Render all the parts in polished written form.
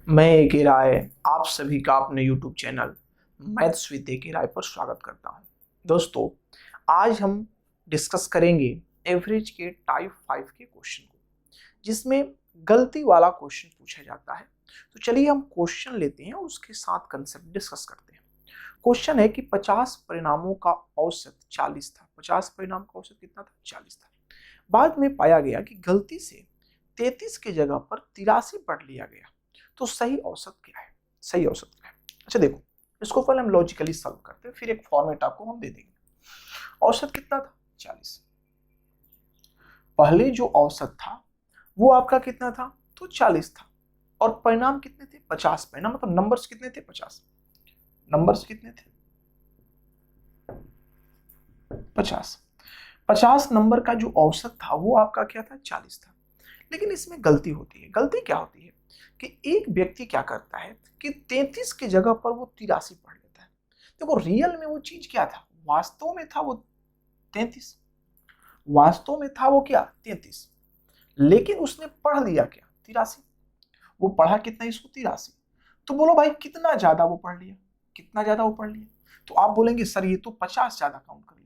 मैं एक राय आप सभी का अपने YouTube चैनल मैथ्स विद एक राय पर स्वागत करता हूं। दोस्तों, आज हम डिस्कस करेंगे एवरेज के टाइप 5 के क्वेश्चन को, जिसमें गलती वाला क्वेश्चन पूछा जाता है। तो चलिए हम क्वेश्चन लेते हैं और उसके साथ कंसेप्ट डिस्कस करते हैं। क्वेश्चन है कि 50 परिणामों का औसत 40 था। 50 परिणाम का औसत कितना था? 40 था। बाद में पाया गया कि गलती से 33 की जगह पर 83 पढ़ लिया गया। तो सही औसत क्या है? सही औसत क्या है? अच्छा देखो, इसको पहले हम लॉजिकली सॉल्व करते हैं, फिर एक फॉर्मेट आपको हम दे देंगे। औसत कितना था? 40। पहले जो औसत था वो आपका कितना था? तो 40 था। और परिणाम कितने थे? 50 परिणाम, मतलब नंबर्स कितने थे? 50। नंबर्स कितने थे? 50। 50 नंबर का जो औसत था वो आपका क्या था? 40 था। लेकिन इसमें गलती होती है। गलती क्या होती है कि एक व्यक्ति क्या करता है कि 33 की जगह पर वो 83 पढ़ लेता है। देखो, रियल में वो चीज क्या था? वास्तव में था वो 33। वास्तव में था वो क्या? 33। लेकिन उसने पढ़ लिया क्या? 83। वो पढ़ा कितना? इसको 83। तो बोलो भाई, कितना ज्यादा वो पढ़ लिया? कितना ज्यादा वो पढ़ लिया? तो आप बोलेंगे सर ये तो 50 ज्यादा काउंट कर लिया,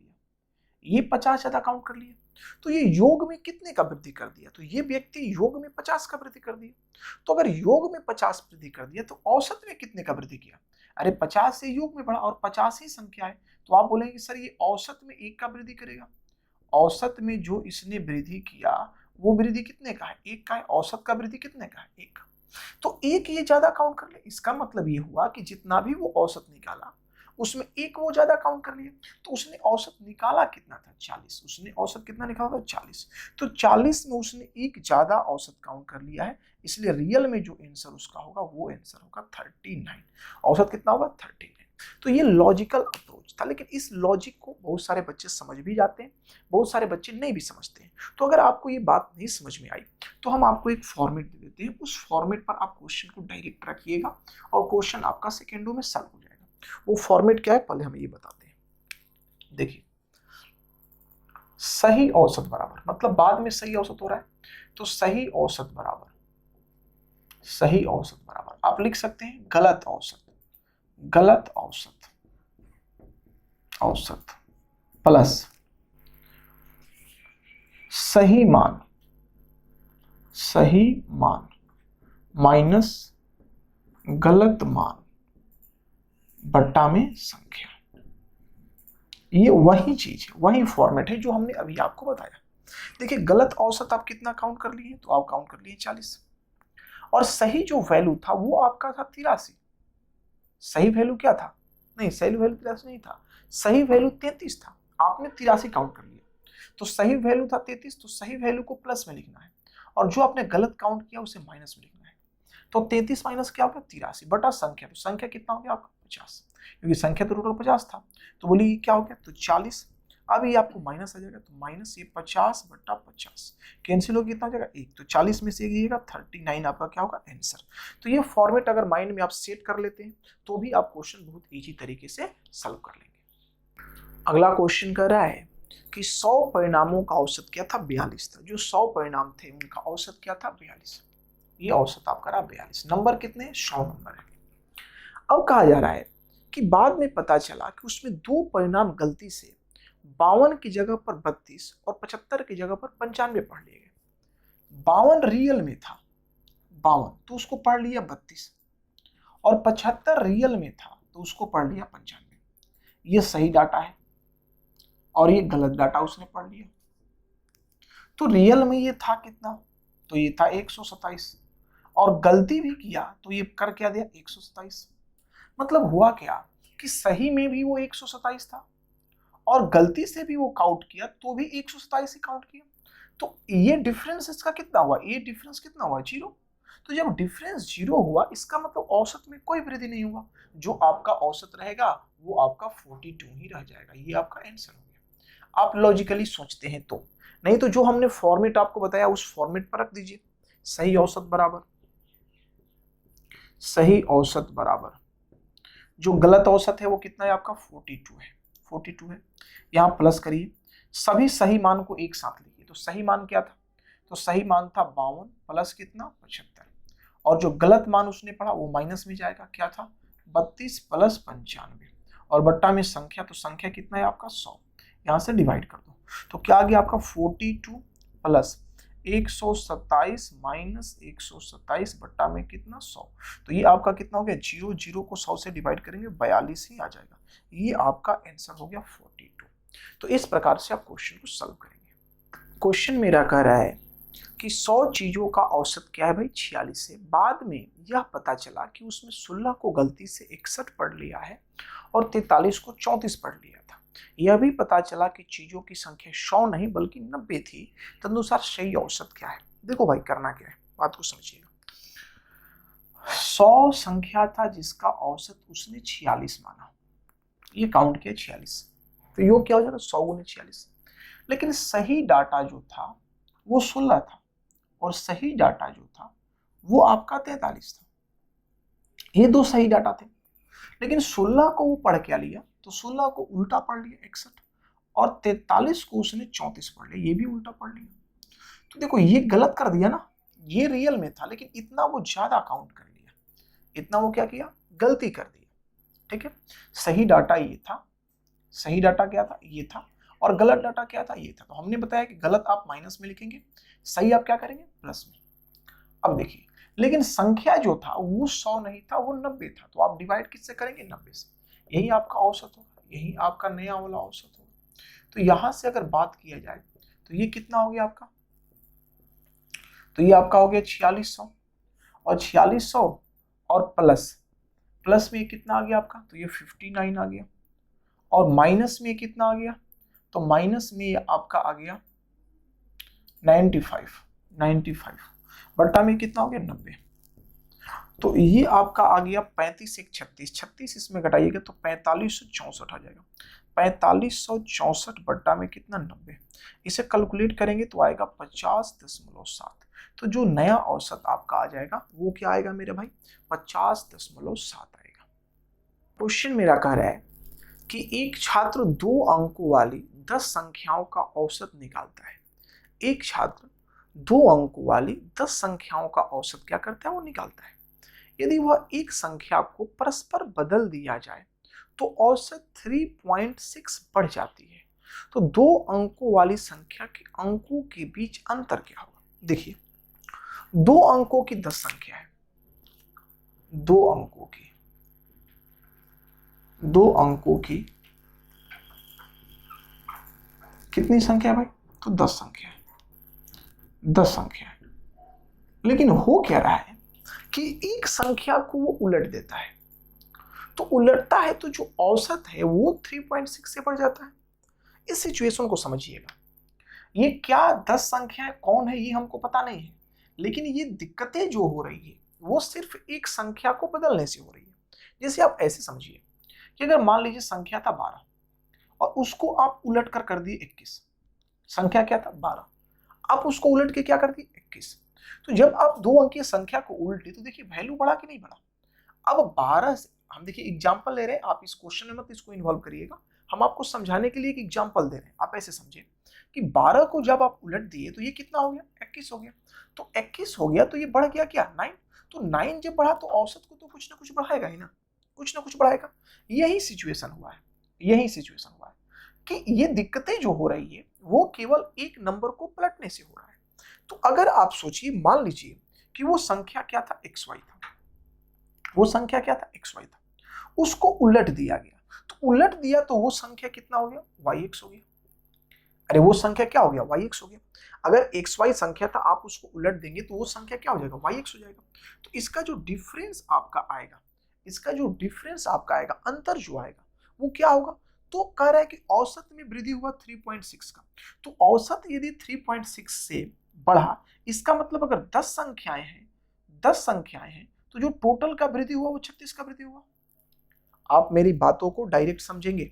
ये 50 ज्यादा काउंट कर लिया, तो ये योग में कितने का वृद्धि कर दिया? तो ये व्यक्ति योग में 50 का वृद्धि कर दिया। तो अगर योग में 50 वृद्धि कर दिया तो औसत में कितने का वृद्धि किया? अरे 50 से योग में बढ़ा और 50 ही संख्या है। तो आप बोलेंगे सर ये औसत में 1 का वृद्धि करेगा। औसत में जो इसने वृद्धि किया वो वृद्धि कितने का है? 1 का है। औसत का वृद्धि कितने का है? 1 का। तो 1 ये ज्यादा काउंट कर ले। इसका मतलब ये हुआ कि जितना भी वो औसत निकाला उसमें 1 वो ज्यादा काउंट कर लिया। तो उसने औसत निकाला कितना था? 40। उसने औसत कितना निकाला था? 40। तो 40 में उसने 1 ज्यादा औसत काउंट कर लिया है, इसलिए रियल में जो आंसर उसका होगा वो आंसर होगा 39। औसत कितना होगा? 39। तो ये लॉजिकल अप्रोच था, लेकिन इस लॉजिक को बहुत सारे बच्चे समझ भी जाते हैं, बहुत सारे बच्चे नहीं भी समझते हैं। तो अगर आपको ये बात नहीं समझ में आई तो हम आपको एक फॉर्मेट दे देते हैं। उस फॉर्मेट पर आप क्वेश्चन को डायरेक्ट रखिएगा और क्वेश्चन आपका सेकेंडों में सॉल्व हो जाएगा। वो फॉर्मेट क्या है पहले हम ये बताते हैं। देखिए, सही औसत बराबर, मतलब बाद में सही औसत हो रहा है तो सही औसत बराबर, सही औसत बराबर आप लिख सकते हैं गलत औसत। गलत औसत, औसत प्लस सही मान, सही मान माइनस गलत मान बट्टा में संख्या। ये वही चीज है, वही फॉर्मेट है जो हमने अभी आपको बताया। देखिए, गलत औसत आप कितना काउंट कर लिए? तो आप काउंट कर लिए 40। और सही जो वैल्यू था वो आपका था 83। सही वैल्यू क्या था? नहीं, सही वैल्यू 83 नहीं था, सही वैल्यू 33 था। आपने 83 काउंट कर लिया, तो सही वैल्यू था 33, तो सही वैल्यू को प्लस में लिखना है और जो आपने गलत काउंट किया उसे माइनस में लिखना है। तो 33 माइनस क्या होगा? 83 बटा संख्या। तो संख्या कितना हो गया आपका? 50, क्योंकि संख्या तो टोटल 50 था। तो बोलिए क्या हो गया? तो 40। अब ये आपको माइनस आ जाएगा, तो माइनस ये 50 बटा 50 कैंसिल हो, कितना हो जाएगा? 1। तो 40 में से एक जाएगा, 39 आपका क्या होगा? आंसर। तो ये फॉर्मेट अगर माइंड में आप सेट कर लेते हैं तो भी आप क्वेश्चन बहुत इजी तरीके से सॉल्व कर लेंगे। अगला क्वेश्चन कर रहा है कि 100 परिणामों का औसत क्या था? 42 था। जो 100 परिणाम थे उनका औसत क्या था? 42। ये औसत आपका रहा 42। नंबर कितने? 100 नंबर है। अब कहा जा रहा है कि बाद में पता चला कि उसमें 2 परिणाम गलती से 52 की जगह पर 32 और 75 की जगह पर 95 पढ़ लिए गए। 52 रियल में था 52, तो उसको पढ़ लिया 32, और 75 रियल में था तो उसको पढ़ लिया 95। ये सही डाटा है और ये गलत डाटा उसने पढ़ लिया। तो रियल में ये था कितना? तो ये था 127, और गलती भी किया तो ये कर क्या दिया? 127। मतलब हुआ क्या कि सही में भी वो 127 था और गलती से भी वो काउंट किया तो भी 127 ही काउंट किया। तो ये डिफरेंस इसका कितना हुआ? ये डिफरेंस कितना हुआ? 0। तो जब डिफरेंस 0 हुआ इसका मतलब औसत में कोई वृद्धि नहीं हुआ। जो आपका औसत रहेगा वो आपका 42 ही रह जाएगा। ये आपका आंसर हो गया। आप लॉजिकली सोचते हैं तो, नहीं तो जो हमने फॉर्मेट आपको बताया उस फॉर्मेट पर रख दीजिए। सही औसत बराबर, सही औसत बराबर जो गलत औसत है वो कितना है आपका? 42 है। 42 है। यहाँ प्लस करिए, सभी सही मान को एक साथ लिखिए। तो सही मान क्या था? तो सही मान था 52 प्लस कितना? 75, और जो गलत मान उसने पढ़ा वो माइनस में जाएगा, क्या था 32 प्लस 95, और बट्टा में संख्या, तो संख्या कितना है आपका 100, यहाँ से डिवाइड कर दो तो क्या आ गया आपका 42 प्लस 127 माइनस 127 बट्टा में कितना 100, तो ये आपका कितना हो गया, 0 0 को 100 से डिवाइड करेंगे 42 ही आ जाएगा, ये आपका आंसर हो गया 42। तो इस प्रकार से आप क्वेश्चन को सॉल्व करेंगे। क्वेश्चन मेरा कह रहा है कि 100 चीजों का औसत क्या है भाई 46 है। बाद में यह पता चला कि उसमें 16 को गलती से 61 पढ़ लिया है और 43 को 34 पढ़ लिया था। यह भी पता चला कि चीजों की संख्या 100 नहीं बल्कि 90 थी। तदनुसार सही औसत क्या है। देखो भाई करना क्या है, बात को समझिएगा। 100 संख्या था जिसका औसत उसने 46 माना, ये काउंट किया 46, तो योग क्या हो जाएगा 100 गुने 46। लेकिन सही डाटा जो था वो 16 था और सही डाटा जो था वो आपका 43 था। ये दो सही डाटा थे, लेकिन 16 को वो पढ़ क्या लिया, तो 16 को उल्टा पढ़ लिया 61, और 43 को उसने 34 पढ़ लिया, ये भी उल्टा पढ़ लिया। तो देखो ये गलत कर दिया ना, ये रियल में था लेकिन इतना वो ज्यादा काउंट कर लिया, इतना वो क्या किया, गलती कर दिया। ठीक है, सही डाटा ये था, सही डाटा क्या था ये था, और गलत डाटा क्या था ये था। तो हमने बताया कि गलत आप माइनस में लिखेंगे, सही आप क्या करेंगे प्लस में। अब देखिए, लेकिन संख्या जो था वो 100 नहीं था, वो 90 था, तो आप डिवाइड किससे करेंगे 90 से, यही आपका औसत होगा, यही आपका नया वाला औसत होगा। तो यहां से अगर बात किया जाए तो ये कितना हो गया आपका, तो ये आपका हो गया 4600, और 4600 और प्लस में कितना आ गया आपका, तो ये 59 आ गया, और माइनस में कितना आ गया, तो माइनस में आपका आ गया 95 बट्टा में कितना हो गया 90, तो ये आपका आ गया 35 एक 36 इसमें घटाइएगा तो 4564 आ जाएगा। 4564 बट्टा में कितना 90, इसे कैलकुलेट करेंगे तो आएगा 50.7। तो जो नया औसत आपका आ जाएगा वो क्या आएगा मेरे भाई 50.7 आएगा। क्वेश्चन मेरा कह रहा है कि एक छात्र 2 अंकों वाली 10 संख्याओं का औसत निकालता है। एक छात्र 2 अंकों वाली 10 संख्याओं का औसत क्या करता है, वो निकालता है। यदि वह एक संख्या को परस्पर बदल दिया जाए तो औसत 3.6 बढ़ जाती है। तो 2 अंकों वाली संख्या के अंकों के बीच अंतर क्या होगा। देखिए 2 अंकों की 10 संख्या है, 2 अंकों की कितनी संख्या है भाई, तो 10 संख्या है, 10 संख्या है। लेकिन हो क्या रहा है कि एक संख्या को वो उलट देता है, तो उलटता है तो जो औसत है वो 3.6 से बढ़ जाता है। इस सिचुएशन को समझिएगा, ये क्या 10 संख्याएं कौन है ये हमको पता नहीं है, लेकिन ये दिक्कतें जो हो रही है वो सिर्फ एक संख्या को बदलने से हो रही है। जैसे आप ऐसे समझिए कि अगर मान लीजिए संख्या था 12 और उसको आप उलट कर दिए 21, संख्या क्या था 12, आप उसको उलट के क्या कर दिए 21, तो जब आप 2 अंकीय संख्या को उल्टे तो देखिए वैल्यू बढ़ा कि नहीं बढ़ा। अब 12 से हम देखिए एग्जाम्पल ले रहे हैं, आप इस क्वेश्चन में मत इसको इन्वॉल्व करिएगा, हम आपको समझाने के लिए एक एग्जाम्पल दे रहे हैं। आप ऐसे समझिए कि 12 को जब आप उलट दिए तो ये कितना हो गया 21 हो गया, तो 21 हो गया तो ये बढ़ गया क्या 9, तो 9 जब बढ़ा तो औसत को तो कुछ ना कुछ बढ़ाएगा ही ना, कुछ ना कुछ बढ़ाएगा। यही सिचुएशन हुआ है, यही सिचुएशन हुआ है कि ये दिक्कतें जो हो रही है वो केवल एक नंबर को पलटने से हो रहा है। तो अगर आप सोचिए, मान लीजिए कि वो संख्या क्या था xy था, वो संख्या क्या था xy था, उसको उलट दिया गया, तो उलट दिया तो वो संख्या कितना हो गया yx हो गया। अरे वो संख्या क्या हो गया yx हो गया। अगर xy संख्या था आप उसको उलट देंगे तो वो संख्या क्या हो जाएगा yx हो जाएगा। तो इसका जो डिफरेंस आपका आएगा, इसका जो डिफरेंस आपका आएगा, अंतर जो आएगा वो क्या होगा, तो कह रहा है कि औसत में वृद्धि हुआ 3.6 का, तो औसत यदि 3.6 से बढ़ा, इसका मतलब अगर 10 संख्याएं हैं, 10 संख्याएं हैं तो जो टोटल का वृद्धि हुआ वो 36 का वृद्धि हुआ। आप मेरी बातों को डायरेक्ट समझेंगे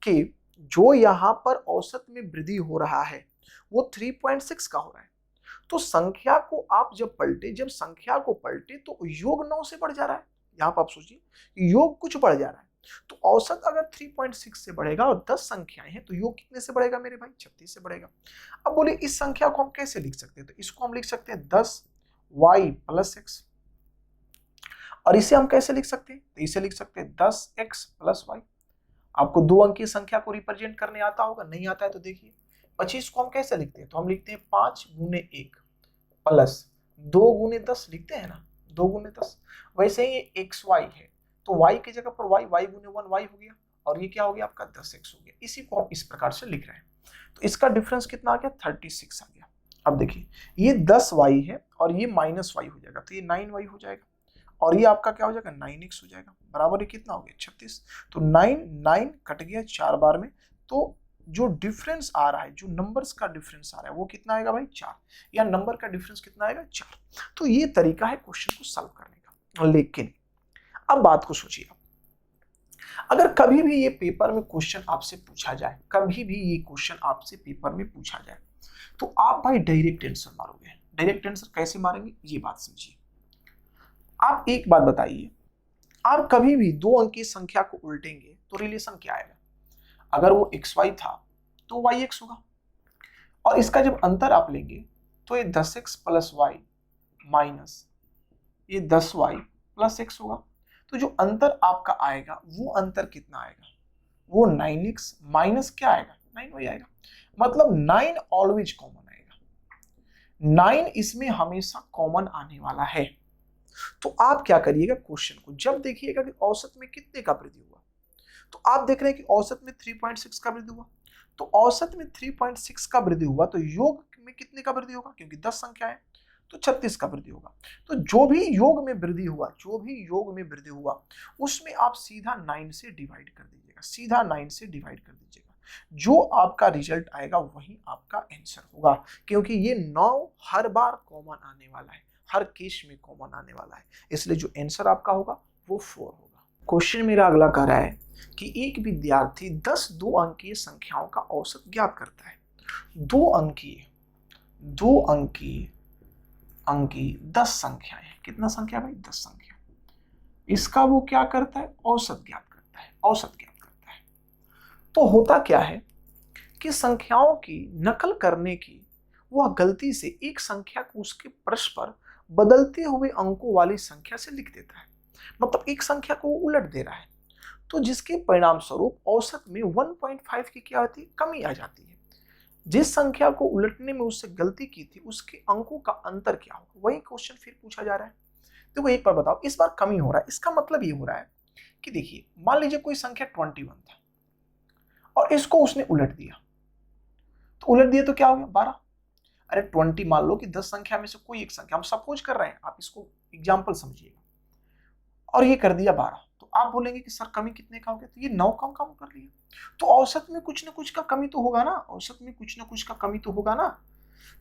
कि जो यहां पर औसत में वृद्धि हो रहा है वो 3.6 का हो रहा है, तो संख्या को आप जब पलटे, जब संख्या को पलटे तो योग 9 से बढ़ जा रहा है। यहां पर आप सोचिए योग कुछ बढ़ जा रहा है, तो औसत अगर 3.6 से बढ़ेगा और 10 संख्याएं हैं तो योग कितने से बढ़ेगा मेरे भाई 36 से बढ़ेगा। अब बोले इस संख्या को हम कैसे लिख सकते हैं, तो इसको हम लिख सकते हैं 10y + x, और इसे हम कैसे लिख सकते हैं? तो इसे लिख सकते हैं 10x प्लस वाई। आपको दो अंकीय संख्या को रिप्रेजेंट करने आता होगा, नहीं आता है तो देखिए 25 को हम कैसे लिखते हैं? तो हम लिखते हैं 5 गुने 1 प्लस 2 गुने 10 लिखते हैं ना, 2 गुने 10। वैसे ही ये एक्स वाई है तो y की जगह पर y गुने 1 y हो गया, और ये क्या हो गया आपका 10x हो गया। इसी को हम इस प्रकार से लिख रहे हैं। तो इसका डिफरेंस कितना आ गया? 36 आ गया। अब देखिए ये 10y है और ये -y हो जाएगा, तो ये 9y हो जाएगा, और ये आपका क्या हो जाएगा? 9x हो जाएगा, बराबर ये कितना हो गया? 36। तो 9 कट गया 4 बार में, तो जो डिफरेंस आ रहा है, जो नंबर्स का डिफरेंस आ रहा है वो कितना आएगा भाई? 4। या नंबर का डिफरेंस कितना आएगा? 4। तो ये तरीका है क्वेश्चन को सॉल्व करने का। लेकिन अब बात को सोचिए, अगर कभी भी ये पेपर में क्वेश्चन आपसे पूछा जाए, कभी भी ये क्वेश्चन आपसे पेपर में पूछा जाए, तो आप भाई डायरेक्ट आंसर मारोगे। डायरेक्ट आंसर कैसे मारेंगे ये बात समझिए। आप एक बात बताइए, आप कभी भी दो अंकीय संख्या को उल्टेंगे तो रिलेशन क्या आएगा? अगर वो xy था तो yx होगा, और इसका जब अंतर आप लेंगे तो ये 10x प्लस वाई माइनस ये 10y प्लस x होगा। तो जो अंतर आपका आएगा वो अंतर कितना आएगा? वो 9x माइनस क्या आएगा? 9y आएगा। मतलब 9 ऑलवेज कॉमन आएगा, 9 इसमें हमेशा कॉमन आने वाला है। तो आप क्या करिएगा, क्वेश्चन को जब देखिएगा कि औसत में कितने का वृद्धि हुआ, तो आप देख रहे हैं कि औसत में 3.6 का वृद्धि हुआ, तो औसत में 3.6 का वृद्धि हुआ तो योग में कितने का वृद्धि होगा? क्योंकि 10 संख्या है तो 36 का वृद्धि होगा। तो जो भी योग में वृद्धि हुआ, जो भी योग में वृद्धि हुआ उसमें आप सीधा 9 से डिवाइड कर दीजिएगा, सीधा 9 से डिवाइड कर दीजिएगा। जो आपका रिजल्ट आएगा वही आपका आंसर होगा, क्योंकि ये 9 हर बार कॉमन आने वाला है, हर केस में कॉमन आने वाला है, इसलिए जो आंसर आपका होगा वो 4 होगा। क्वेश्चन मेरा अगला कह रहा है कि एक विद्यार्थी 10 दो अंकीय संख्याओं का औसत ज्ञात करता है। दो अंकीय 10 संख्याएं, कितना संख्या भाई? 10 संख्या। इसका वो क्या करता है? औसत ज्ञात करता है, औसत ज्ञात करता है। तो होता क्या है कि संख्याओं की नकल करने की वह गलती से एक संख्या को उसके पृष्ठ पर बदलते हुए अंकों वाली संख्या से लिख देता है, मतलब एक संख्या को उलट दे रहा है, तो जिसके परिणाम स्वरूप औसत में 1.5 की क्या होती है? कमी आ जाती है। जिस संख्या को उलटने में उससे गलती की थी उसके अंकों का अंतर क्या होगा, वही क्वेश्चन फिर पूछा जा रहा है। देखो एक बार बताओ, इस बार कमी हो रहा है, इसका मतलब ये हो रहा है कि देखिए मान लीजिए कोई संख्या 21 था और इसको उसने उलट दिया, तो उलट दिया तो क्या हो गया? 12। अरे 20 मान लो कि 10 संख्या में से कोई एक संख्या, हम सपोज कर रहे हैं, आप इसको एग्जाम्पल समझिएगा, और ये कर दिया 12, तो आप बोलेंगे कि सर कमी कितने का हो गया? तो ये 9 कम कर लिया, तो औसत में कुछ ना कुछ का कमी तो होगा ना, औसत में कुछ ना कुछ का कमी तो होगा ना।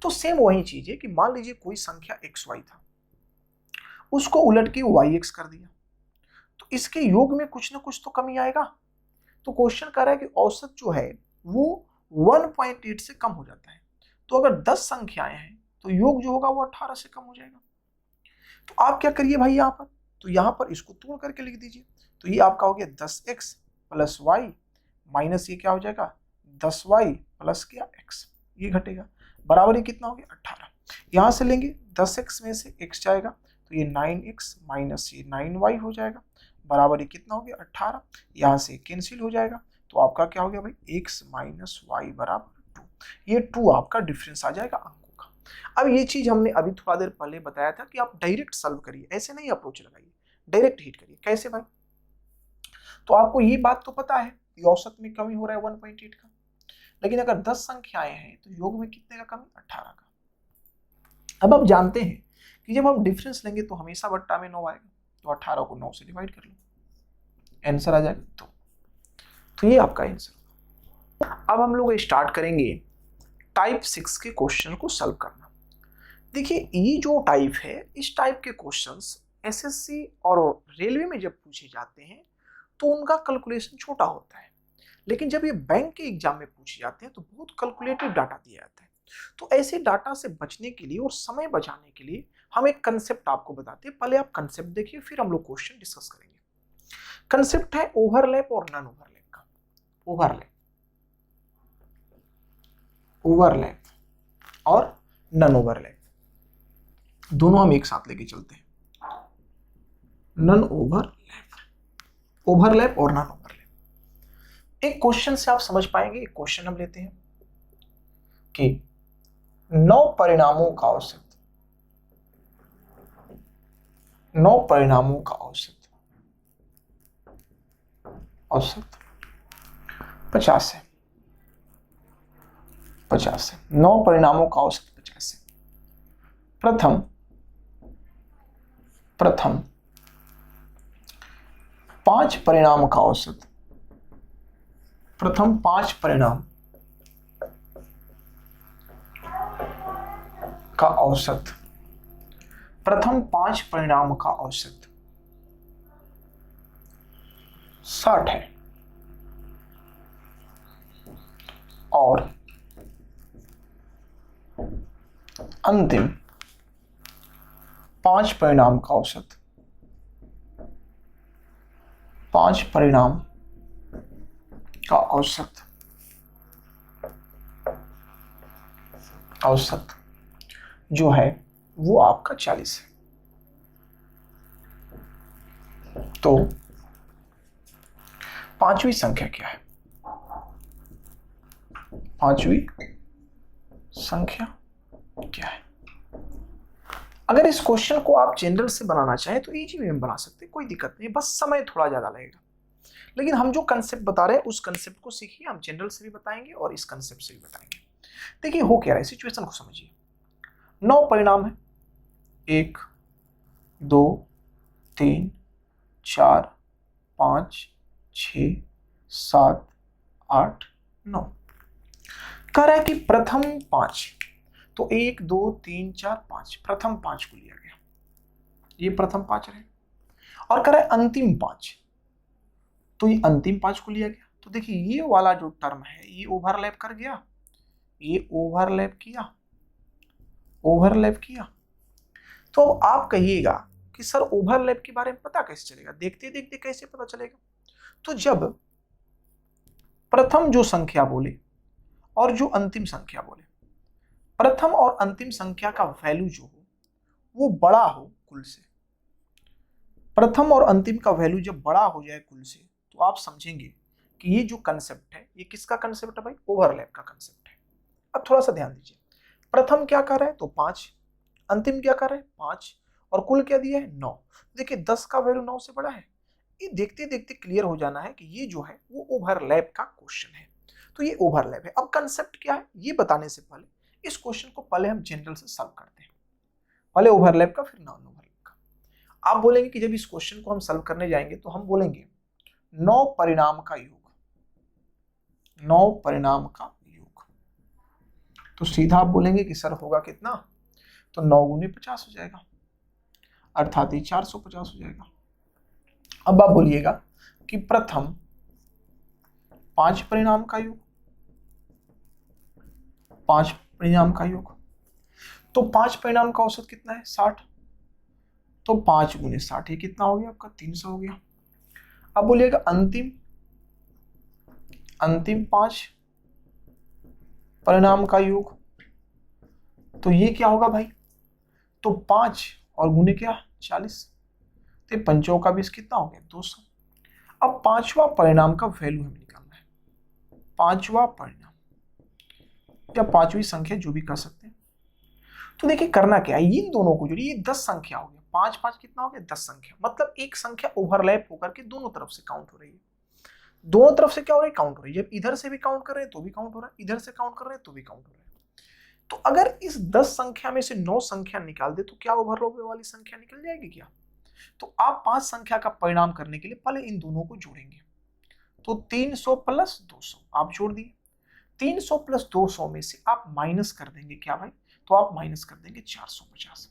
तो सेम वही चीज है कि मान लीजिए कोई संख्या xy था, उसको उलट के yx कर दिया, तो इसके योग में कुछ ना कुछ तो कमी आएगा। तो क्वेश्चन कर रहा है कि औसत जो है वो 1.8 से कम हो जाता है, तो अगर 10 संख्याएं हैं तो योग जो होगा वो 18 से कम हो जाएगा। तो आप क्या करिए भाई, यहाँ पर तो यहाँ पर इसको तोड़ करके लिख दीजिए, तो ये आपका हो गया 10x प्लस वाई माइनस ये क्या हो जाएगा? 10y प्लस क्या x, ये घटेगा, बराबर ये कितना हो गया? 18। यहाँ से लेंगे 10x में से x जाएगा तो ये 9x माइनस ये 9y हो जाएगा, बराबर ये कितना हो गया? 18। यहाँ से कैंसिल हो जाएगा, तो आपका क्या हो गया भाई? x माइनस वाई बराबर 2। ये 2 आपका डिफरेंस आ जाएगा अंकों का। अब ये चीज हमने अभी थोड़ा देर पहले बताया था कि आप डायरेक्ट सॉल्व करिए, ऐसे नहीं अप्रोच लगाइए, डायरेक्ट हिट करिए। कैसे भाई? तो आपको ये बात तो पता है कि औसत में कमी हो रहा है 1.8 का, लेकिन अगर 10 संख्याएं हैं तो योग में कितने का कमी? 18 का। अब आप जानते हैं कि जब हम डिफरेंस लेंगे तो हमेशा बट्टा में 9 आएगा, तो 18 को 9 से डिवाइड कर लो, आंसर आ जाएगा 2। तो ये आपका आंसर। अब हम लोग स्टार्ट करेंगे टाइप 6 के क्वेश्चन को सॉल्व करना। देखिए ये जो टाइप है, इस टाइप के क्वेश्चंस एसएससी और रेलवे में जब पूछे जाते हैं तो उनका कैलकुलेशन छोटा होता है, लेकिन जब ये बैंक के एग्जाम में पूछे जाते हैं तो बहुत कैलकुलेटिव डाटा दिया जाता है। तो ऐसे डाटा से बचने के लिए और समय बचाने के लिए हम एक कंसेप्ट आपको बताते हैं। पहले आप कंसेप्ट देखिए, फिर हम लोग क्वेश्चन डिस्कस करेंगे। कंसेप्ट है ओवरलैप और नॉन ओवरलैप का। ओवरलैप और नॉन ओवरलैप दोनों हम एक साथ लेके चलते हैं। नन ओवरलैप और नन ओवरलैप। एक क्वेश्चन से आप समझ पाएंगे। एक क्वेश्चन हम लेते हैं कि 9 परिणामों का औसत 50 है। 9 परिणामों का औसत 50 है। प्रथम 5 परिणाम का औसत प्रथम 5 परिणाम का औसत 60 है और अंतिम 5 परिणाम का औसत 5 जो है वो आपका 40 है। तो पांचवी संख्या क्या है? अगर इस क्वेश्चन को आप जनरल से बनाना चाहें तो इजी वे में बना सकते हैं, कोई दिक्कत नहीं, बस समय थोड़ा ज्यादा लगेगा। लेकिन हम जो कंसेप्ट बता रहे हैं उस कंसेप्ट को सीखिए। हम जनरल से भी बताएंगे और इस कंसेप्ट से भी बताएंगे। देखिए हो क्या रहा है, सिचुएशन को समझिए। 9 परिणाम है, 1 2 3 4 5 6 7 8 9। कह रहा है कि प्रथम 5, तो 1 2 3 4 5, प्रथम 5 को लिया गया, ये प्रथम 5 रहे। और कह रहा है अंतिम 5, तो ये अंतिम 5 को लिया गया। तो देखिए ये वाला जो टर्म है ये ओवरलैप कर गया, ये ओवरलैप किया। तो अब आप कहिएगा कि सर ओवरलैप के बारे में पता कैसे चलेगा? देखते देखते कैसे पता चलेगा? तो जब प्रथम जो संख्या बोले और जो अंतिम संख्या बोले, प्रथम और अंतिम संख्या का वैल्यू जो हो वो बड़ा हो कुल से, प्रथम और अंतिम का वैल्यू जब बड़ा हो जाए कुल से, तो आप समझेंगे कि ये जो कंसेप्ट है ये किसका कंसेप्ट है भाई? ओवरलैप का कंसेप्ट है। अब थोड़ा सा ध्यान दीजिए, प्रथम क्या कर रहा है? तो 5, अंतिम क्या कर रहा है? 5, और कुल क्या दिया है? 9। देखिए 10 का वैल्यू 9 से बड़ा है। ये देखते देखते क्लियर हो जाना है कि ये जो है वो ओवरलैप का क्वेश्चन है। तो ये ओवरलैप है। अब कंसेप्ट क्या है ये बताने से पहले इस क्वेश्चन को पहले हम जनरल से सॉल्व करते हैं, पहले ओवरलैप का फिर नॉन ओवरलैप का। आप बोलेंगे कि जब इस क्वेश्चन को हम सॉल्व करने जाएंगे तो हम बोलेंगे 9 परिणाम का योग, तो सीधा आप बोलेंगे कि सर होगा कितना? तो 9 गुने 50 हो जाएगा, अर्थात ये 450 हो जाएगा। अब आप बोलिएगा कि प्रथम 5 परिणाम का योग, तो 5 परिणाम का औसत कितना है? 60। तो 5 गुने 60 ये कितना हो गया आपका? 300 हो गया। अब बोलिएगा अंतिम 5 परिणाम का योग, तो ये क्या होगा भाई? तो 5 और गुने क्या? 40, तो 5 का 20 कितना हो गया? 200। अब 5वां परिणाम का वैल्यू हमें निकालना है, 5वां परिणाम या 5वीं संख्या जो भी कर सकते हैं। तो देखिए करना क्या है, इन दोनों को जोड़िए, ये 10 संख्या हो गया, 5 5 कितना हो गया? 10 संख्या। मतलब एक संख्या ओवरलैप होकर के दोनों तरफ से काउंट हो रही है। दोनों तरफ से क्या हो रही है? काउंट हो रही है। जब इधर से भी काउंट कर रहे हैं तो भी काउंट हो रहा है, इधर से काउंट कर रहे हैं तो भी काउंट हो रहा है। तो अगर इस 10 संख्या में से 9 संख्या निकाल दे तो क्या ओवरलैप वाली संख्या निकल जाएगी क्या? तो आप 5 संख्या का परिणाम करने के लिए पहले इन दोनों को जोड़ेंगे। तो 300 प्लस 200 आप जोड़ दिए। 300 प्लस 200 में से आप माइनस कर देंगे क्या भाई? तो आप माइनस कर देंगे 450,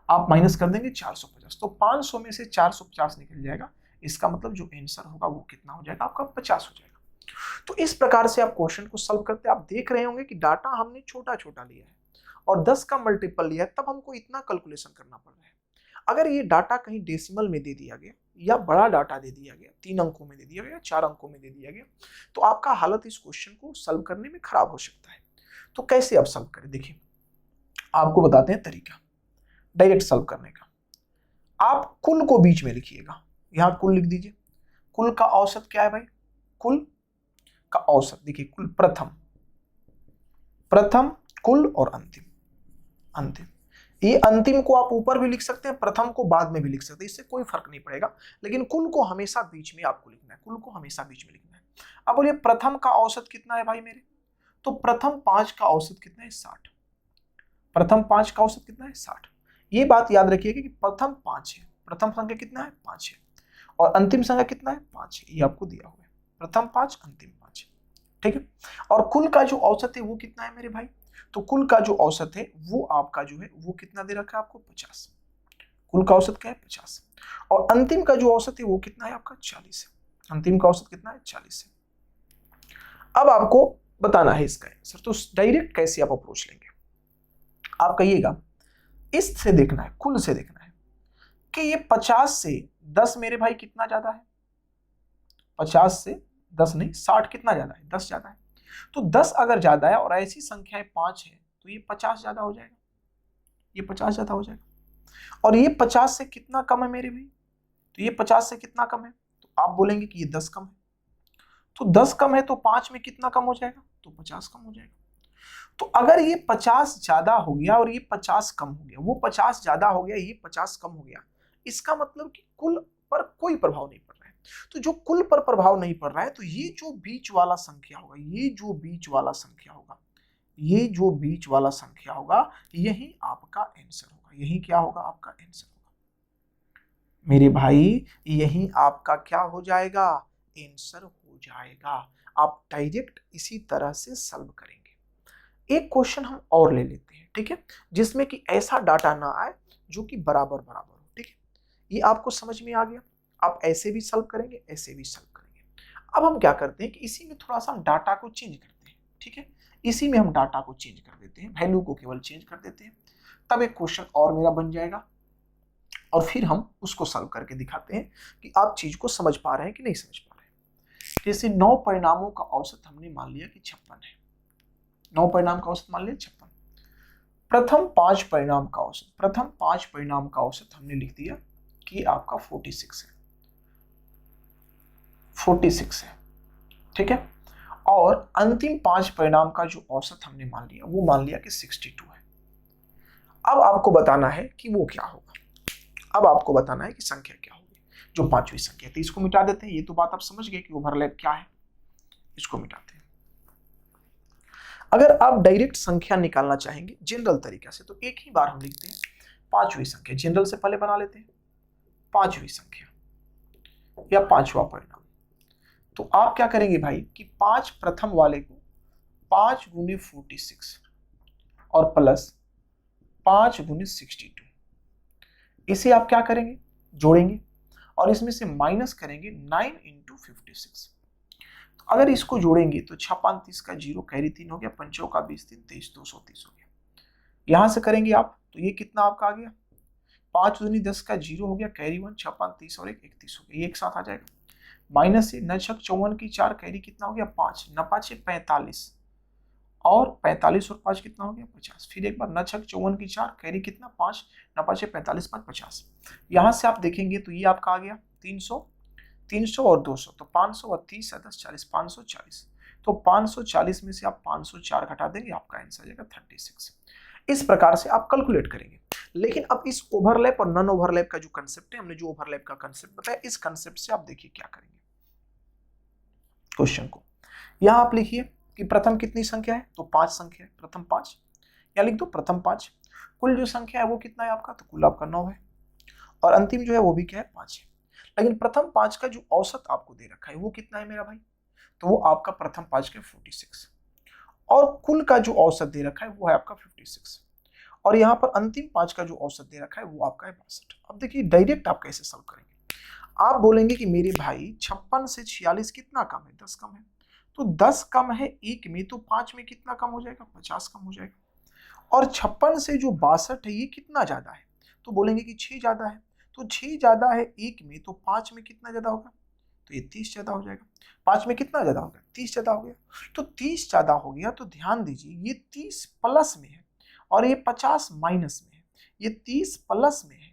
आप माइनस कर देंगे 450। तो 500 में से 450 निकल जाएगा। इसका मतलब जो आंसर होगा वो कितना हो जाएगा आपका? 50 हो जाएगा। तो इस प्रकार से आप क्वेश्चन को सॉल्व करते आप देख रहे होंगे कि डाटा हमने छोटा छोटा लिया है और 10 का मल्टीपल लिया है, तब हमको इतना कैलकुलेशन करना पड़ रहा है। अगर ये डाटा कहीं डेसिमल में दे दिया गया या बड़ा डाटा दे दिया गया, 3 अंकों में दे दिया गया, 4 अंकों में दे दिया गया, तो आपका हालत इस क्वेश्चन को सॉल्व करने में खराब हो सकता है। तो कैसे आप सॉल्व करें? देखिए आपको बताते हैं तरीका डायरेक्ट सॉल्व करने का। आप कुल को बीच में लिखिएगा, यहां कुल लिख दीजिए। कुल का औसत क्या है भाई? कुल का औसत देखिए, कुल प्रथम, प्रथम कुल और अंतिम, अंतिम। ये अंतिम को आप ऊपर भी लिख सकते हैं, प्रथम को बाद में भी लिख सकते हैं, इससे कोई फर्क नहीं पड़ेगा, लेकिन कुल को हमेशा बीच में आपको लिखना है, कुल को हमेशा बीच में लिखना है। अब बोलिए प्रथम का औसत कितना है भाई मेरे? तो प्रथम 5 का औसत कितना है? 60। प्रथम 5 का औसत कितना है? 60। ये बात याद रखिएगा कि प्रथम 5 है, प्रथम संख्या कितना है? 5 है, और अंतिम संख्या कितना है? 5 है। ये आपको दिया हुआ है, प्रथम 5 अंतिम 5, ठीक है। और कुल का जो औसत है वो कितना है मेरे भाई? तो कुल का जो औसत है वो आपका जो है वो कितना दे रखा है आपको? 50। कुल का औसत क्या है? 50। और अंतिम का जो औसत है वो कितना है आपका? 40 है। अंतिम का औसत कितना है? 40 है। अब आपको बताना है इसका आंसर, तो डायरेक्ट कैसे आप अप्रोच लेंगे? आप कहिएगा इससे देखना है, कुल से देखना है कि ये 50 से 10 मेरे भाई कितना ज्यादा है? 50 से 10 नहीं, 60 कितना ज्यादा है? 10 ज्यादा है। तो 10 अगर ज्यादा है और ऐसी संख्याएं 5 है तो ये 50 ज्यादा हो जाएगा, ये 50 ज्यादा हो जाएगा। और ये 50 से कितना कम है मेरे भाई? तो ये 50 से कितना कम है? तो आप बोलेंगे कि ये 10 कम है। तो 10 कम है तो 5 में कितना कम हो जाएगा? तो 50 कम हो जाएगा। तो अगर ये 50 ज्यादा हो गया और ये 50 कम हो गया, वो 50 ज्यादा हो गया, ये 50 कम हो गया, इसका मतलब कि कुल पर कोई प्रभाव नहीं पड़ रहा है। तो जो कुल पर प्रभाव नहीं पड़ रहा है, तो ये जो बीच वाला संख्या होगा, ये जो बीच वाला संख्या होगा, ये जो बीच वाला संख्या होगा, यही आपका आंसर होगा। यही क्या होगा? आपका आंसर होगा मेरे भाई, यही आपका क्या हो जाएगा? आंसर हो जाएगा। आप डायरेक्ट इसी तरह से सॉल्व करेंगे। एक क्वेश्चन हम और ले लेते हैं, ठीक है, जिसमें कि ऐसा डाटा ना आए जो कि बराबर बराबर हो, ठीक है। ये आपको समझ में आ गया? आप ऐसे भी सॉल्व करेंगे, ऐसे भी सॉल्व करेंगे। अब हम क्या करते हैं कि इसी में थोड़ा सा हम डाटा को चेंज करते हैं, ठीक है। इसी में हम डाटा को चेंज कर देते हैं, वैल्यू को केवल चेंज कर देते हैं, तब एक क्वेश्चन और मेरा बन जाएगा, और फिर हम उसको सॉल्व करके दिखाते हैं कि आप चीज को समझ पा रहे हैं कि नहीं समझ पा रहे हैं। जैसे 9 परिणामों का औसत हमने मान लिया कि 56 है, 9 परिणाम का औसत मान लिया 56। प्रथम 5 परिणाम का औसत, प्रथम 5 परिणाम का औसत हमने लिख दिया कि आपका 46 है, 46 है, ठीक है। और अंतिम 5 परिणाम का जो औसत हमने मान लिया वो मान लिया कि 62 है। अब आपको बताना है कि वो क्या होगा। अब आपको बताना है कि संख्या क्या होगी जो पांचवी संख्या। तो इसको मिटा देते हैं, ये तो बात आप समझ गए कि ओवरलैप क्या है, इसको मिटाते हैं। अगर आप डायरेक्ट संख्या निकालना चाहेंगे जनरल तरीका से, तो एक ही बार हम लिखते हैं पांचवी संख्या। जनरल से पहले बना लेते हैं पांचवी संख्या या पांचवा परिणाम। तो आप क्या करेंगे भाई कि 5 प्रथम वाले को 5 गुने 46 और प्लस 5 गुने 62, इसे आप क्या करेंगे? जोड़ेंगे, और इसमें से माइनस करेंगे 9 इंटू 56। तो अगर इसको जोड़ेंगे तो 6 5 30 का 0, कैरी 3 हो गया, 5 का 20 3 23 230 हो गया। यहां से करेंगे आप तो ये कितना आपका आ गया? 5 दूनी 10 का 0 हो गया, कैरी 1, 6 5 30 और 1 31 हो गया, ये एक साथ आ जाएगा। माइनस से 9 6 54 की 4, कैरी कितना हो गया? 5, 9 5 45 और 45 और 5 कितना हो गया? 50। फिर एक बार 9 6 54 की 4, कैरी कितना? 5, 9 5 45 5 50। यहां से आप देखेंगे तो ये आपका आ गया 300, 300 और 200, तो 500 और 30 है 10 40, 540। तो 540 में से आप 504 घटा देंगे, आपका आंसर आ जाएगा 36। इस प्रकार से आप कैलकुलेट करेंगे। लेकिन अब इस ओवरलैप और नॉन ओवरलैप का जो कंसेप्ट है, हमने जो ओवरलैप का कंसेप्ट बताया, इस कंसेप्ट से आप देखिए क्या करेंगे क्वेश्चन को। यहां आप लिखिए कि प्रथम कितनी संख्या है? तो 5 संख्या है, प्रथम 5, या लिख दो प्रथम 5। कुल जो संख्या है वो कितना है आपका? तो कुल आपका 9 है, और अंतिम जो है वो भी क्या है? 5 है। लेकिन प्रथम 5 का जो औसत आपको दे रखा है वो कितना है मेरा भाई? तो वो आपका प्रथम 5 का 46, और कुल का जो औसत दे रखा है वो है आपका 56, और यहाँ पर अंतिम 5 का जो औसत दे रखा है वो आपका है 62। अब देखिए डायरेक्ट आप कैसे सॉल्व करेंगे। आप बोलेंगे कि मेरे भाई 56 से 46 कितना कम है? 10 कम है। तो 10 कम है 1 में, तो 5 में कितना कम हो जाएगा? 50 कम हो जाएगा। और 56 से जो 62 है ये कितना ज्यादा है? तो बोलेंगे कि 6 ज्यादा है। तो 6 ज्यादा है 1 में, तो 5 में कितना ज्यादा होगा? तो ये 30 ज्यादा हो जाएगा। 5 में कितना ज्यादा होगा? 30 ज्यादा हो गया। तो 30 ज्यादा हो गया, तो ध्यान दीजिए ये 30 प्लस में है और ये 50 माइनस में है। ये 30 प्लस में है,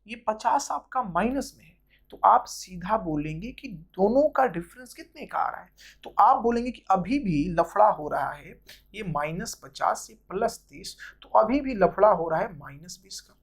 ये 50 आपका माइनस में है, तो आप सीधा बोलेंगे कि दोनों का डिफरेंस कितने का आ रहा है। तो आप बोलेंगे कि अभी भी लफड़ा हो रहा है, ये -50 से +30, तो अभी भी लफड़ा हो रहा है -20 का।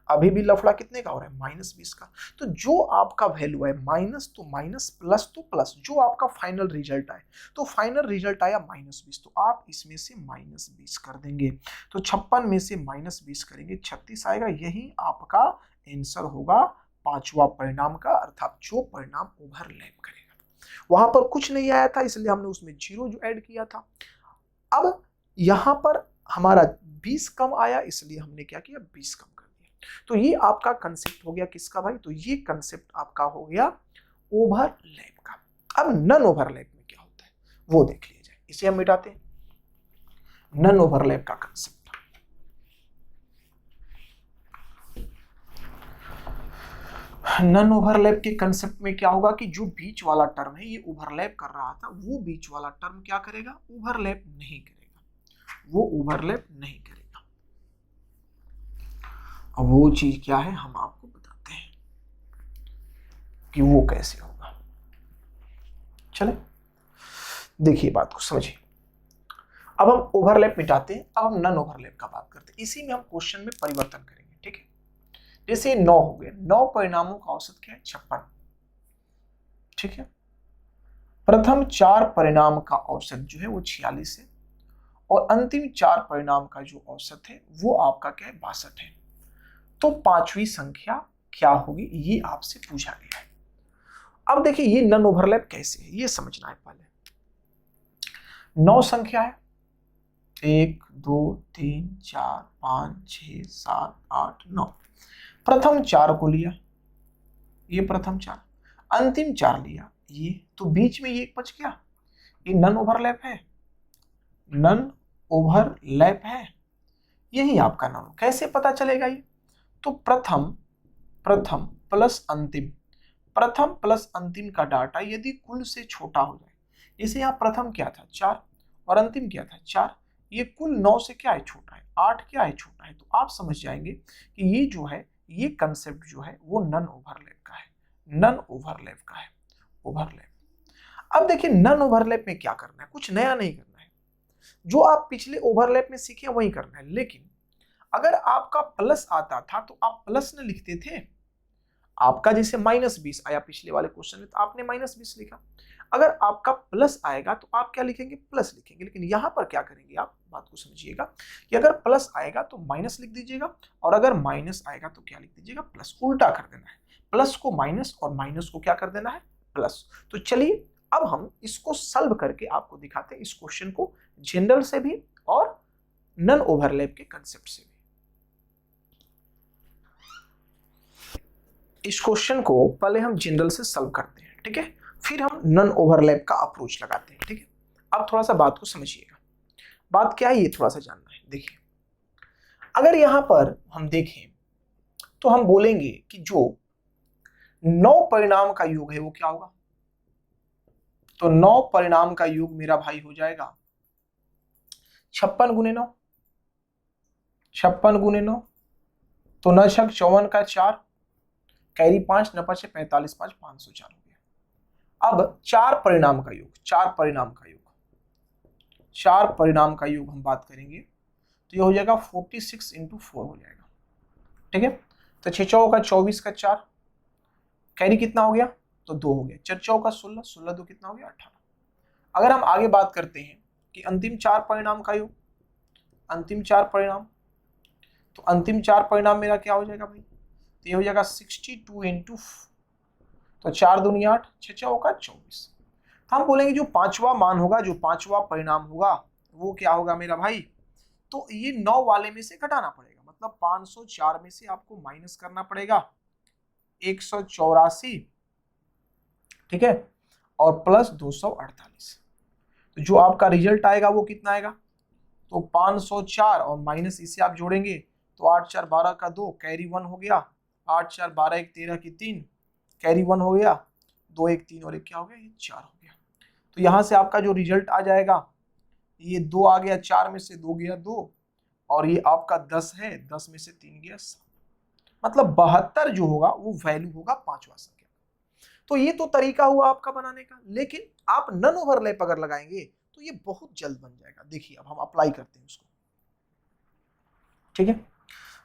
अभी भी लफड़ा कितने का हो रहा है, -20 का। तो जो आपका वैल्यू है माइनस तो माइनस, प्लस तो प्लस, जो आपका फाइनल रिजल्ट आए, तो फाइनल रिजल्ट आया -20, तो आप इसमें से -20 कर देंगे। तो 56 में से -20 करेंगे, 36 आएगा। यही आपका आंसर होगा पांचवा परिणाम का, अर्थात जो परिणाम ओवरलैप करेगा। वहां पर कुछ नहीं आया था, इसलिए हमने उसमें 0 जो ऐड किया था। अब यहां पर हमारा 20 कम आया, इसलिए हमने क्या किया, 20 कम कर दिया। तो ये आपका कंसेप्ट हो गया किसका भाई, तो ये कंसेप्ट आपका हो गया ओवरलैप का। अब नन ओवरलैप में क्या होता है वो देख लिया जाए, इसे हम मिटाते हैं। नन ओवरलैप का कंसेप्ट, नन ओवरलैप के कंसेप्ट में क्या होगा कि जो बीच वाला टर्म है ये ओवरलैप कर रहा था, वो बीच वाला टर्म क्या करेगा, ओवरलैप नहीं करेगा, वो ओवरलैप नहीं करेगा। अब वो चीज क्या है हम आपको बताते हैं कि वो कैसे होगा। चले देखिए बात को समझिए। अब हम ओवरलैप मिटाते हैं, अब हम नन ओवरलैप का बात करते हैं। इसी में हम क्वेश्चन में परिवर्तन करेंगे, ठीक है। जैसे 9 हो गए, 9 परिणामों का औसत क्या है, 56, ठीक है। प्रथम 4 परिणाम का औसत जो है वो 46 है, और अंतिम 4 परिणाम का जो औसत है वो आपका क्या है, 62 है। तो पांचवी संख्या क्या होगी, ये आपसे पूछा गया है। अब देखिए ये नन ओवरलैप कैसे है ये समझना है। पहले 9 संख्या है, 1 2 3 4 5 6 7 8 9। प्रथम 4 को लिया, ये प्रथम 4, अंतिम 4 लिया ये, तो बीच में ये एक बच गया, ये नन ओवरलैप है, नन ओवरलैप है, यही आपका नन। कैसे पता चलेगा ये, तो प्रथम प्लस अंतिम, प्रथम प्लस अंतिम का डाटा यदि कुल से छोटा हो जाए, जैसे यहाँ प्रथम क्या था 4 और अंतिम क्या था 4, ये कुल 9 से क्या है छोटा है, 8 क्या है छोटा है, तो आप समझ जाएंगे कि ये जो है ये कंसेप्ट जो है वो नन ओवरलैप का है, नन ओवरलैप का है, ओवरलैप। अब देखिए नन ओवरलैप में क्या करना है, कुछ नया नहीं करना है, जो आप पिछले ओवरलैप में सीखे वही करना है। लेकिन अगर आपका प्लस आता था तो आप प्लस न लिखते थे, आपका जैसे -20 आया पिछले वाले क्वेश्चन में तो आपने -20 लिखा। अगर आपका प्लस आएगा तो आप क्या लिखेंगे, प्लस लिखेंगे। लेकिन यहां पर क्या करेंगे, आप बात को समझिएगा कि अगर प्लस आएगा तो माइनस लिख दीजिएगा, और अगर माइनस आएगा तो क्या लिख दीजिएगा, प्लस। उल्टा कर देना है, प्लस को माइनस और माइनस को क्या कर देना है, प्लस। तो चलिए अब हम इसको सॉल्व करके आपको दिखाते हैं, इस क्वेश्चन को जनरल से भी और नन ओवरलैप के कंसेप्ट से भी। इस क्वेश्चन को पहले हम जनरल से सॉल्व करते हैं, ठीक है, फिर हम नन ओवरलैप का अप्रोच लगाते हैं, ठीक है। अब थोड़ा सा बात को समझिएगा, बात क्या है ये थोड़ा सा जानना है। देखिए अगर यहां पर हम देखें तो हम बोलेंगे कि जो 9 परिणाम का योग है वो क्या होगा, तो 9 परिणाम का योग मेरा भाई हो जाएगा 56 गुने 9, 56 गुने 9, तो 9 छक 54 का 4, कैरी 5, 9 5 45, 5 504 हो गया। अब 4 परिणाम का योग, 4 परिणाम का योग, 4 परिणाम का योग हम बात करेंगे तो ये हो जाएगा 46 × 4 हो जाएगा, ठीक है। तो 6 चौका का 24 का 4, कैरी कितना हो गया, तो 2 हो गया, 4 चौका का 16, 16 2 कितना हो गया 18। अगर हम आगे बात करते हैं कि अंतिम 4 परिणाम का योग, अंतिम 4 परिणाम, तो अंतिम 4 परिणाम मेरा क्या हो जाएगा भाई, तो ये हो जाएगा 62 × 4, तो 4 दूनी 8, 6 चौका 24। हम बोलेंगे जो पांचवा मान होगा, जो पांचवा परिणाम होगा वो क्या होगा मेरा भाई, तो ये 9 वाले में से घटाना पड़ेगा, मतलब 504 में से आपको माइनस करना पड़ेगा 184, ठीक है, और प्लस 248। तो जो आपका रिजल्ट आएगा वो कितना आएगा, तो 504 और माइनस इसे आप जोड़ेंगे तो 8 4 12 का 2, कैरी 1 हो गया, 8 4 12 1 13 की 3, कैरी 1 हो गया, 2 1 3 और 1 क्या हो गया, ये 4 हो गया। तो यहां से आपका जो रिजल्ट आ जाएगा ये 2 आ गया, 4 में से 2 गया 2, और ये आपका 10 है, 10 में से 3 गया 7, मतलब 72 जो होगा वो वैल्यू होगा पांचवा संख्या। तो ये तो तरीका हुआ आपका बनाने का, लेकिन आप नन ओवरलैप अगर लगाएंगे तो ये बहुत जल्द बन जाएगा। देखिए अब हम अप्लाई करते हैं उसको। ठीक है,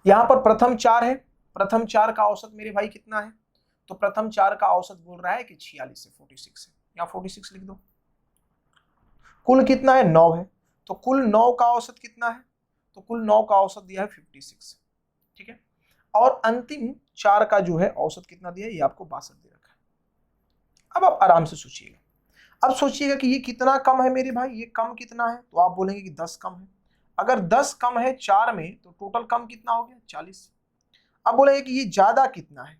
यहां पर प्रथम 4 है, प्रथम 4 का औसत मेरे भाई कितना है? तो प्रथम 4 का औसत बोल रहा है कि 46 है, 46 है, यहां 46 लिख दो। कुल कितना है? 9 है, तो कुल 9 का औसत कितना है? तो कुल 9 का औसत दिया है 56। ठीक है, और अंतिम 4 का जो है औसत कितना दिया है? ये आपको 62 दे रखा है। अब आप आराम से सोचिएगा, अब सोचिएगा कि ये कितना कम है मेरे भाई, ये कम कितना है? तो आप बोलेंगे कि 10 कम है। अगर 10 कम है 4 में तो टोटल कम कितना हो गया? 40। अब बोलेंगे कि ये ज्यादा कितना है?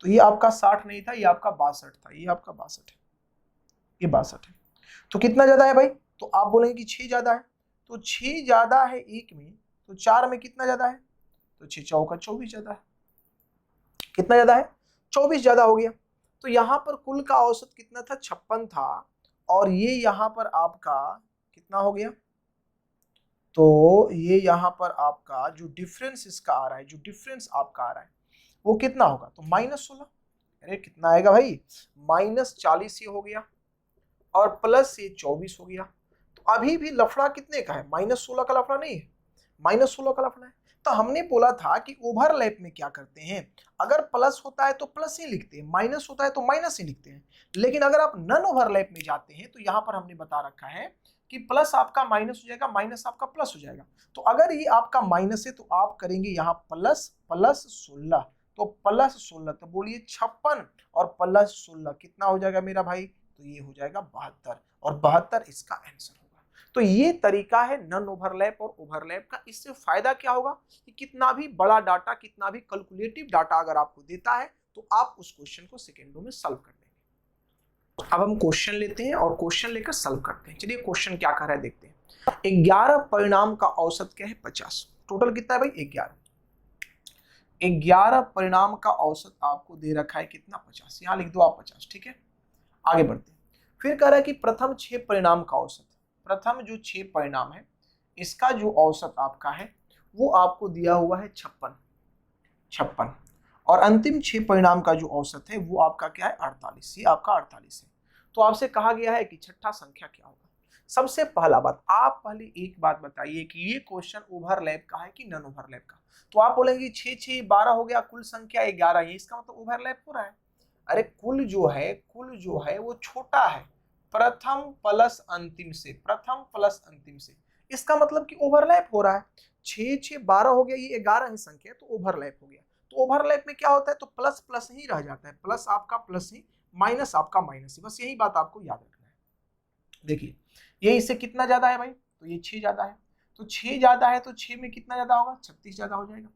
तो ये आपका 60 नहीं था, ये आपका 62 था, ये आपका 62 है, ये 62 है। तो कितना ज्यादा है भाई? तो आप बोलेंगे कि 6 ज्यादा है। तो 6 ज्यादा है एक में, तो 4 में कितना ज्यादा है? तो 6 चौका 24 ज्यादा है। कितना ज्यादा है? 24 ज्यादा हो गया। तो यहां पर कुल का औसत कितना था? 56 था, और ये यहां पर आपका कितना हो गया? तो ये यहां पर आपका जो डिफरेंस इसका आ रहा है, जो डिफरेंस आपका आ रहा है वो कितना होगा? तो -16। अरे कितना आएगा भाई? -40 ये हो गया, और प्लस ये 24 हो गया। तो अभी भी लफड़ा कितने का है? -16 का लफड़ा नहीं है, -16 का लफड़ा है। तो हमने बोला था कि ओवरलैप में क्या करते हैं, अगर प्लस होता है तो प्लस ही लिखते हैं, माइनस होता है तो माइनस ही लिखते हैं। लेकिन अगर आप नन ओवरलैप में जाते हैं तो यहां पर हमने बता रखा है कि प्लस आपका माइनस हो जाएगा, माइनस आपका प्लस हो जाएगा। तो अगर ये आपका माइनस है तो आप करेंगे यहाँ प्लस प्लस 16, तो प्लस 16, तो बोलिए 56 और प्लस 16 कितना हो जाएगा मेरा भाई? तो ये हो जाएगा 72, और 72 इसका आंसर होगा। तो ये तरीका है नन ओवरलैप और ओवरलैप का। इससे फायदा क्या होगा कि कितना भी बड़ा डाटा, कितना भी कैलकुलेटिव डाटा अगर आपको देता है तो आप उस क्वेश्चन को सेकेंडों में सॉल्व कर देंगे। अब हम क्वेश्चन लेते हैं और क्वेश्चन लेकर सॉल्व करते हैं। चलिए क्वेश्चन क्या कर रहा है देखते हैं। 11 परिणाम का औसत क्या है? 50। टोटल कितना है भाई? 11। 11 परिणाम का औसत आपको दे रखा है कितना? 50। यहां लिख दो आप 50। ठीक है, आगे बढ़ते हैं। फिर कह रहा है कि प्रथम 6 परिणाम का औसत, प्रथम जो 6 परिणाम है इसका जो औसत आपका है वो आपको दिया हुआ है 56, और अंतिम 6 परिणाम का जो औसत है वो आपका क्या है? 48। ये आपका 48 है। तो आपसे कहा गया है कि छठा संख्या क्या होगा। सबसे पहला बात, आप पहले एक बात बताइए कि ये क्वेश्चन ओवरलैप का है कि नन ओवरलैप का। तो आप बोलेंगे 6 6 12 हो गया, कुल संख्या 11 है, इसका मतलब ओवरलैप हो रहा है। अरे कुल जो है वो छोटा है प्रथम प्लस अंतिम से, प्रथम प्लस अंतिम से, इसका मतलब कि ओवरलैप हो रहा है। 6 6 12 हो गया, ये 11 ही संख्या है तो ओवरलैप हो गया। तो ओवरलैप में क्या होता है? तो प्लस प्लस ही रह जाता है, प्लस आपका प्लस ही, माइनस आपका माइनस ही, बस यही बात आपको याद रखना है। देखिए ये इससे कितना ज्यादा है भाई? तो ये 6 ज्यादा है, तो 6 ज्यादा है तो 6 में कितना ज्यादा होगा? 36 ज्यादा हो जाएगा।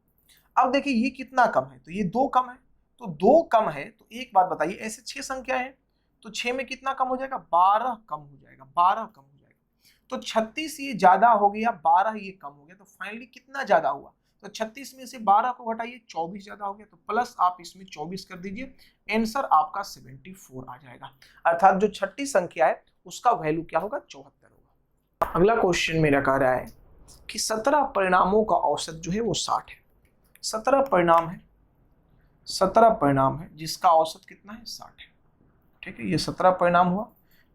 अब देखिए ये कितना कम है? तो ये 2 कम है, तो 2 कम है। तो एक बात बताइए, ऐसे 6 संख्या है तो 6 में कितना कम हो जाएगा? 12 कम हो जाएगा, 12 कम हो जाएगा। तो 36 ये ज्यादा हो गया, 12 ये कम हो गया, तो फाइनली कितना ज्यादा हुआ? तो 36 में से 12 को घटाइए, 24 ज्यादा हो गया, तो प्लस आप इसमें 24 कर दीजिए, आंसर आपका 74 आ जाएगा। अर्थात जो छठी संख्या है उसका वैल्यू क्या होगा? 74 होगा। अगला क्वेश्चन मेरा कह रहा है कि 17 परिणामों का औसत जो है वो 60 है। 17 परिणाम है, 17 परिणाम है जिसका औसत कितना है? 60 है। ठीक है, ये 17 परिणाम हुआ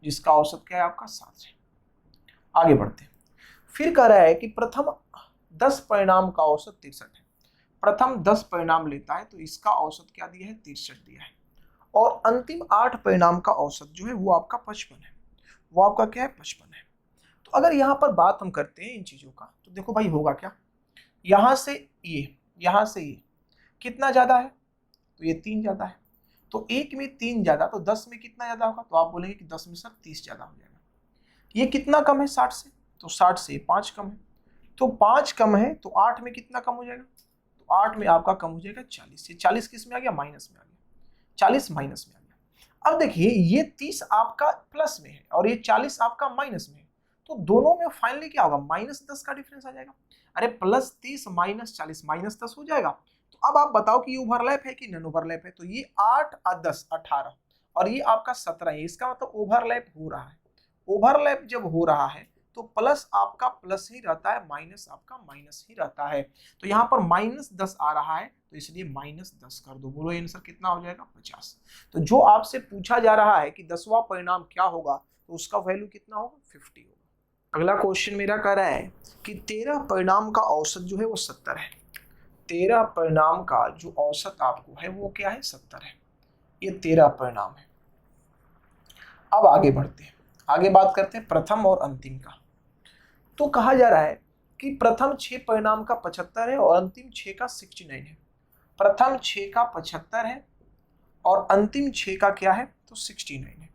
जिसका औसत क्या है आपका? 60 है। आगे बढ़ते हैं। फिर कह रहा है कि प्रथम 10 परिणाम का औसत 63 है। प्रथम 10 परिणाम लेता है तो इसका औसत क्या दिया है? 63 दिया है। और अंतिम 8 परिणाम का औसत जो है वो आपका 55 है। वो आपका क्या है? 55 है। तो अगर यहाँ पर बात हम करते हैं इन चीजों का, तो देखो भाई होगा क्या, यहां से ये कितना ज्यादा है? तो ये 3 ज्यादा है, तो 1 में 3 ज्यादा, तो 10 में कितना ज्यादा होगा? तो आप बोलेंगे कि 10 में सर 30 ज्यादा हो जाएगा। ये कितना कम है 60 से? तो 60 से 5 कम है, तो 5 कम है, तो 8 में कितना कम हो जाएगा? तो 8 में आपका कम हो जाएगा 40। ये 40 किस में आ गया? माइनस में आ गया, 40 माइनस में आ गया। अब देखिए ये 30 आपका प्लस में है और ये 40 आपका माइनस में है, तो दोनों में फाइनली क्या होगा? -10 का डिफरेंस आ जाएगा। अरे +30 माइनस 40 -10 हो जाएगा। तो अब आप बताओ कि ये ओवरलैप है कि नॉन ओवरलैप है? तो ये 8 और 10 18 और ये आपका 17 है, इसका मतलब ओवरलैप हो रहा है। ओवरलैप जब हो रहा है तो प्लस आपका प्लस ही रहता है, माइनस आपका माइनस ही रहता है। तो यहाँ पर -10 आ रहा है तो इसलिए -10 कर दो। बोलो आंसर कितना हो जाएगा? 50। तो जो आपसे पूछा जा रहा है कि 10वां परिणाम क्या होगा तो उसका वैल्यू कितना होगा? 50 होगा। अगला क्वेश्चन मेरा कह रहा है कि 13 परिणाम का औसत जो है वो 70 है। 13 परिणाम का जो औसत आपको है वो क्या है? 70 है। ये 13 परिणाम है। अब आगे बढ़ते हैं, आगे बात करते हैं प्रथम और अंतिम का। तो कहा जा रहा है कि प्रथम 6 परिणाम का 75 है और अंतिम 6 का 69 है। प्रथम 6 का 75 है और अंतिम 6 का क्या है? तो 69 है।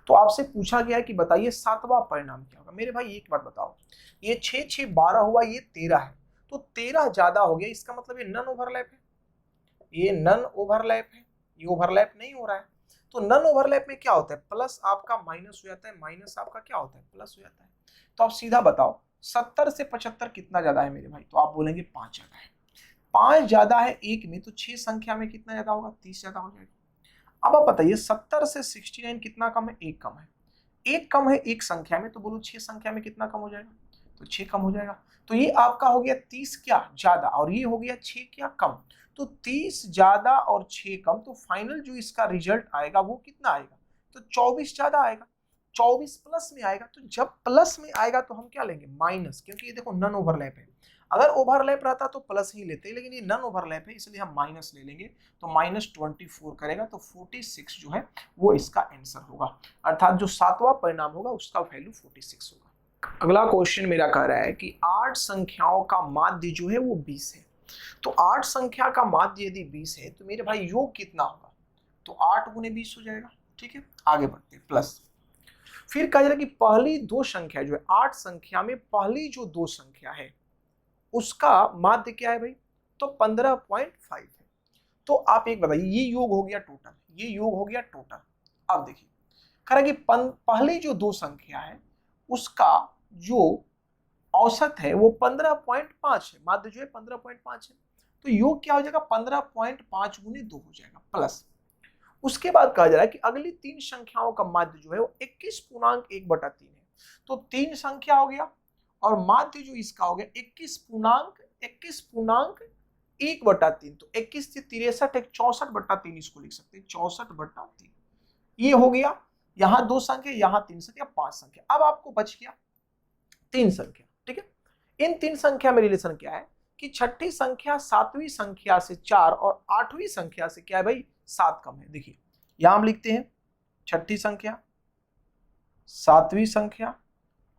तो आपसे पूछा गया है कि बताइए 7वां परिणाम क्या होगा। मेरे भाई एक बात बताओ, ये 6 6 12 हुआ, ये 13 है, तो 13 ज्यादा हो गया, इसका मतलब ये नन ओवरलैप है, ये नन ओवरलैप है, ये ओवरलैप नहीं हो रहा है। तो नन ओवरलैप में क्या होता है? प्लस आपका माइनस हो जाता है, माइनस आपका क्या होता है? प्लस हो जाता है। तो आप सीधा बताओ 70 से 75 कितना ज्यादा है मेरे भाई? तो आप बोलेंगे 5 ज्यादा है। 5 ज्यादा है एक में, तो 6 संख्या में कितना ज्यादा होगा? 30 ज्यादा हो जाएगा। अब आप बताइए 70 से 69 कितना कम है? एक कम है। एक कम है एक संख्या में, तो बोलो 6 संख्या में कितना कम हो जाएगा? तो 6 कम हो जाएगा। तो ये आपका हो गया 30 क्या ज्यादा और ये हो गया 6 क्या कम। तो 30 ज्यादा और 6 कम, तो फाइनल जो इसका रिजल्ट आएगा वो कितना आएगा? तो 24 ज्यादा आएगा, 24 प्लस में आएगा। तो जब प्लस में आएगा तो हम क्या लेंगे? माइनस, क्योंकि ये देखो नन ओवरलैप है। अगर ओवरलैप रहता तो प्लस ही लेते, लेकिन ये नन ओवरलैप है इसलिए हम माइनस ले लेंगे। तो -24 करेगा तो 46 जो है वो इसका आंसर होगा, अर्थात जो 7वां परिणाम होगा उसका वैल्यू 46 होगा। अगला क्वेश्चन मेरा कह रहा है कि 8 संख्याओं का माध्य जो है वो 20 है। तो 8 संख्या का माध्य यदि 20 है तो मेरे भाई योग कितना होगा? तो 8 गुने 20 हो जाएगा। ठीक है, आगे बढ़ते हैं। प्लस फिर कहा जा रहा है कि पहली 2 संख्या जो है, 8 संख्या में पहली जो 2 संख्या है उसका माध्य क्या है भाई? तो 15.5 है। तो आप एक बताइए, ये योग हो गया टोटल, ये योग हो गया टोटल। अब देखिए कह रहा है कि पहली जो 2 संख्या है उसका जो औसत है वो 15.5 है, माध्य जो है 15.5 है। तो योग क्या हो जाएगा? 15.5 गुने 2 हो जाएगा। प्लस उसके बाद कहा जा रहा है कि अगली 3 संख्याओं का माध्य जो है वो 21.1/3 है। तो 3 संख्या हो गया और माध्य जो इसका हो गया 21.1/3। तो 21 से 63 एक 64/3 इसको लिख सकते हैं, 64/3। ये हो गया, यहाँ 2 संख्या, यहाँ 3 संख्या, 5 संख्या। अब आपको बच गया 3 संख्या। ठीक है, इन 3 संख्या में रिलेशन क्या है कि छठी संख्या 7वीं संख्या से 4 और 8वीं संख्या से क्या है भाई? 7 कम है। देखिए यहां हम लिखते हैं छठी संख्या, 7वीं संख्या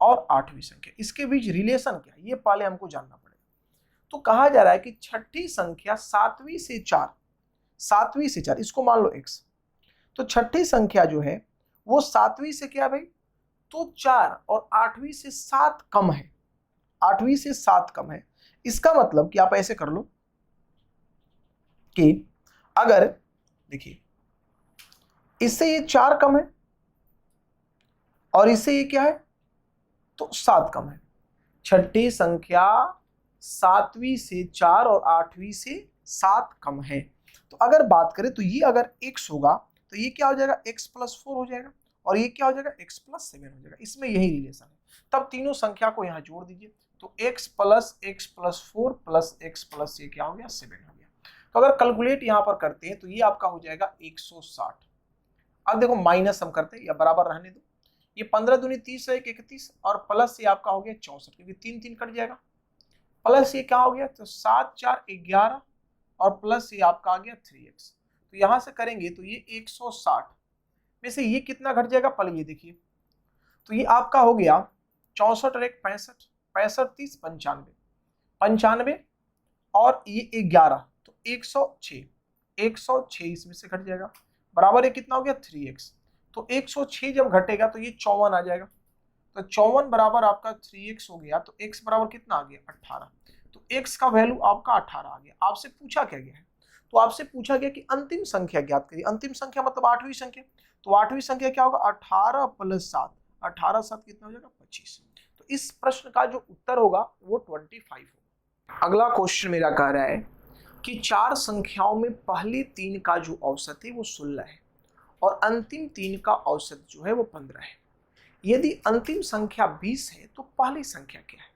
और 8वीं संख्या, इसके बीच रिलेशन क्या है ये पहले हमको जानना पड़ेगा। तो कहा जा रहा है कि छठी संख्या 7वीं से 4, 7वीं से 4 इसको मान लो x। तो छठी संख्या जो है वो 7वीं से क्या है भाई? तो 4 और 8वीं से 7 कम है, 8वीं से 7 कम है। इसका मतलब कि आप ऐसे कर लो कि अगर देखिए इससे ये 4 कम है और इससे ये क्या है? तो 7 कम है। छठी संख्या 7वीं से 4 और 8वीं से 7 कम है। तो अगर बात करें तो ये अगर x होगा तो ये क्या हो जाएगा? x+4 हो जाएगा और ये क्या हो जाएगा? x+7 हो जाएगा। इसमें यही रिलेशन है। तब तीनों संख्या को यहाँ जोड़ दीजिए तो x+4 प्लस x प्लस ये क्या हो गया? 7 हो गया। तो अगर कैलकुलेट यहाँ पर करते हैं तो ये आपका हो जाएगा 160। अब देखो माइनस हम करते हैं या बराबर रहने दो, ये 15 दूनी 30 है 31 और प्लस ये आपका हो गया 64, क्योंकि 3 3 कट जाएगा। प्लस ये क्या हो गया? तो 7 4 11 और प्लस ये आपका आ गया 3x। तो यहां से करेंगे तो ये 160 में से ये कितना घट जाएगा? पहले ये देखिए, तो ये आपका हो गया 64 और 1 65, 65 30 95, 95 और ये 11 तो 106, 106 इसमें से घट जाएगा, बराबर ये कितना हो गया? 3x। तो 106 जब घटेगा तो ये 54 आ जाएगा। तो 54 बराबर आपका 3x हो गया। तो x बराबर कितना आ गया? 18। तो x का वैल्यू आपका 18 आ गया। आपसे पूछा क्या गया है? तो आपसे पूछा गया कि अंतिम संख्या ज्ञात करिए। अंतिम संख्या मतलब 8वीं संख्या। तो 8वीं संख्या क्या होगा? 18 + 7, 18 7 कितना हो जाएगा? 25। तो इस प्रश्न का जो उत्तर होगा वो 25 होगा। अगला क्वेश्चन मेरा कह रहा है कि 4 संख्याओं में पहली 3 का जो औसत है वो 16 है और अंतिम 3 का औसत जो है वो 15 है। यदि अंतिम संख्या 20 है तो पहली संख्या क्या है?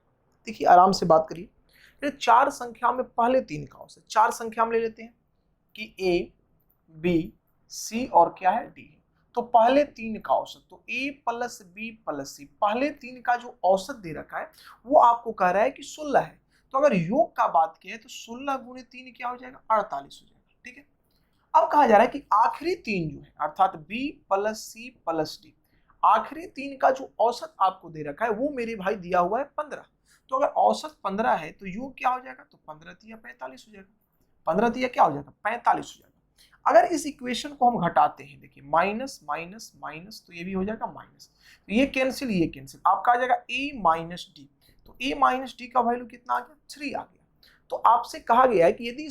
देखिए आराम से बात करिए। ये 4 संख्या में पहले 3 का औसत, 4 संख्या में ले लेते हैं कि ए, बी, सी और क्या है डी। तो पहले 3 का औसत, तो a प्लस बी प्लस सी, पहले 3 का जो औसत दे रखा है वो आपको कह रहा है कि 16 है। तो अगर योग का बात किया तो 16 गुणे 3 क्या हो जाएगा? 48 हो जाएगा। ठीक है, अब कहा जा रहा है कि आखिरी 3 जो है अर्थात b plus C plus D, आखिरी 3 का जो औसत आपको दे रखा है वो मेरे भाई दिया हुआ है 15। तो अगर औसत 15 है तो योग क्या हो जाएगा? तो 15 तिया 45 हो जाएगा। 15 तिया क्या हो जाएगा? 45 हो जाएगा। अगर इस इक्वेशन को हम घटाते हैं, देखिए माइनस माइनस माइनस, तो ये भी हो जाएगा माइनस, तो ये कैंसिल ये कैंसिल, आपका आ जाएगा a माइनस डी। तो a माइनस डी का वैल्यू कितना आ गया? 3 आ गया। तो आपसे कहा गया है कि यदि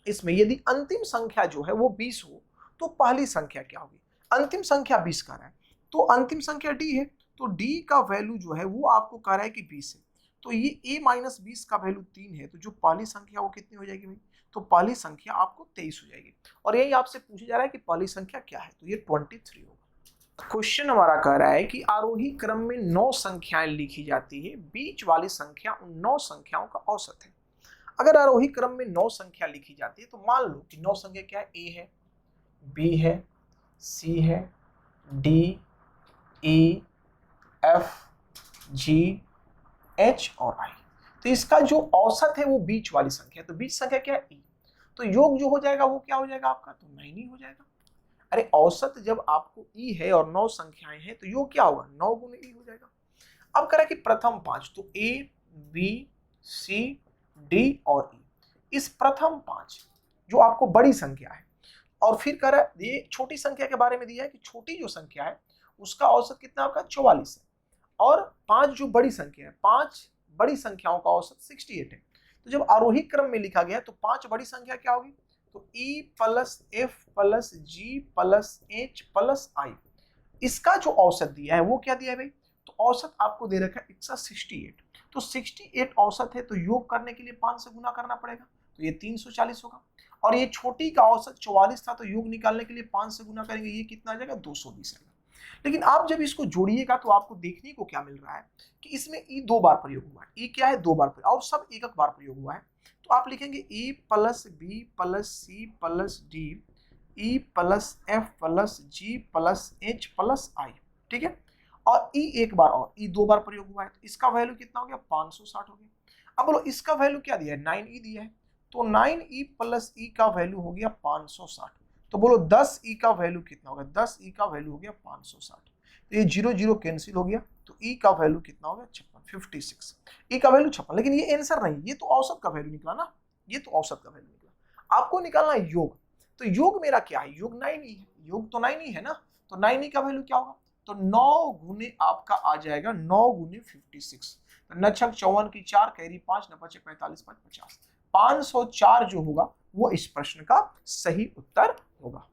इसमें यदि अंतिम संख्या जो है वो 20 हो तो पहली संख्या क्या होगी? अंतिम संख्या 20 का रहा है तो अंतिम संख्या d है, तो d का वैल्यू जो है वो आपको कह रहा है कि 20 है। तो ये a माइनस 20 का वैल्यू 3 है, तो जो पहली संख्या वो कितनी हो जाएगी भाई? तो पहली संख्या आपको 23 हो जाएगी। और यही आपसे पूछा जा रहा है कि पहली संख्या क्या है, तो ये 23 होगा। क्वेश्चन हमारा कह रहा है कि आरोही क्रम में 9 संख्याएं लिखी जाती है, बीच वाली संख्या उन 9 संख्याओं का औसत है। अगर आरोही क्रम में 9 संख्या लिखी जाती है तो मान लो कि 9 संख्या क्या है? a है, b है, c है, d, e, f, g, h और i। तो इसका जो औसत है वो बीच वाली संख्या है, तो बीच संख्या क्या है? e। तो योग जो हो जाएगा वो क्या हो जाएगा आपका? तो 9 ही हो जाएगा। अरे औसत जब आपको e है और 9 संख्याएं हैं तो योग क्या होगा? 9 गुने e हो जाएगा। अब करें कि प्रथम 5, तो a, b, c, d और e, इस प्रथम 5 जो आपको बड़ी संख्या है, और फिर कह रहा है ये छोटी संख्या के बारे में दिया है कि छोटी जो संख्या है उसका औसत कितना आपका? 44 है। और 5 जो बड़ी संख्या है, 5 बड़ी संख्याओं का औसत 68 है। तो जब आरोही क्रम में लिखा गया तो 5 बड़ी संख्या क्या होगी? तो e plus F plus G plus H plus आई, इसका जो औसत दिया है वो क्या दिया है भाई? तो औसत आपको दे रखा है 68। तो 68 औसत है तो योग करने के लिए 5 से गुना करना पड़ेगा, तो ये 340 होगा। और ये छोटी का औसत 44 था तो योग निकालने के लिए 5 से गुना करेंगे, ये कितना आ जाएगा? 220 आएगा। लेकिन आप जब इसको जोड़िएगा तो आपको देखने को क्या मिल रहा है कि इसमें ई 2 बार प्रयोग हुआ है। ई क्या है? 2 बार प्रयोग, और सब एक बार प्रयोग हुआ है। तो आप लिखेंगे e plus B plus C plus D, E plus F plus G plus H plus I. ठीक है, और ई एक बार और, ई 2 बार प्रयोग हुआ है, तो इसका वैल्यू कितना हो गया? 560 हो गया। अब बोलो इसका वैल्यू क्या दिया है? 9e दिया है, तो 9e प्लस e का वैल्यू हो गया 560। तो बोलो 10e का वैल्यू कितना होगा? 10e का वैल्यू हो गया 560। तो ये 0 0 कैंसिल हो गया, तो e का वैल्यू कितना हो गया? 56। e का वैल्यू 56, लेकिन ये आंसर नहीं, ये तो औसत का वैल्यू निकला ना, ये तो औसत का वैल्यू निकला। आपको निकालना है योग, तो योग मेरा क्या है? योग 9e है, योग तो 9e है ना, तो 9e का वैल्यू क्या होगा? तो 9 गुने आपका आ जाएगा 9 गुने 56, तो 9 छक 54 की 4 कैरी 5 9 5 45 5 50, 504 जो होगा वो इस प्रश्न का सही उत्तर होगा।